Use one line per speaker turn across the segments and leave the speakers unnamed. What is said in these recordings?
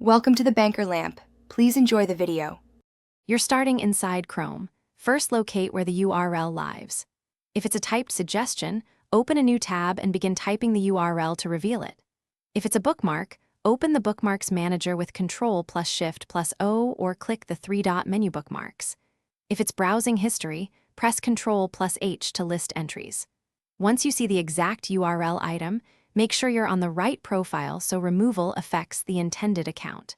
Welcome to the Banker Lamp. Please enjoy the video.
You're starting inside Chrome. First, locate where the URL lives. If it's a typed suggestion, open a new tab and begin typing the URL to reveal it. If it's a bookmark, open the Bookmarks Manager with Ctrl+Shift+O or click the three-dot menu bookmarks. If it's browsing history, press Ctrl+H to list entries. Once you see the exact URL item, make sure you're on the right profile so removal affects the intended account.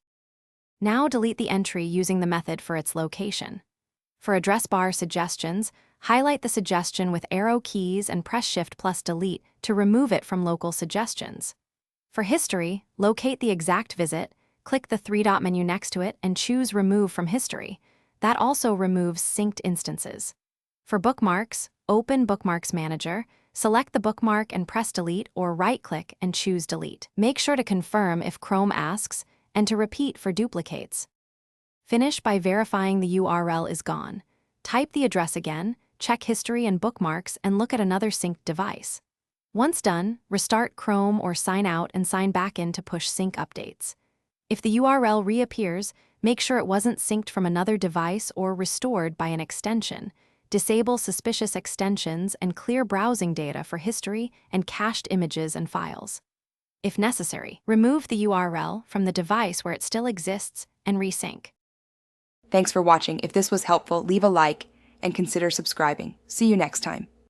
Now delete the entry using the method for its location. For address bar suggestions, highlight the suggestion with arrow keys and press Shift+Delete to remove it from local suggestions. For history, locate the exact visit, click the three-dot menu next to it and choose Remove from History. That also removes synced instances. For bookmarks, open Bookmarks Manager, select the bookmark and press Delete or right-click and choose Delete. Make sure to confirm if Chrome asks and to repeat for duplicates. Finish by verifying the URL is gone. Type the address again, check history and bookmarks, and look at another synced device. Once done, restart Chrome or sign out and sign back in to push sync updates. If the URL reappears, make sure it wasn't synced from another device or restored by an extension. Disable suspicious extensions and clear browsing data for history and cached images and files. If necessary, remove the URL from the device where it still exists and resync.
Thanks for watching. If this was helpful, leave a like and consider subscribing. See you next time.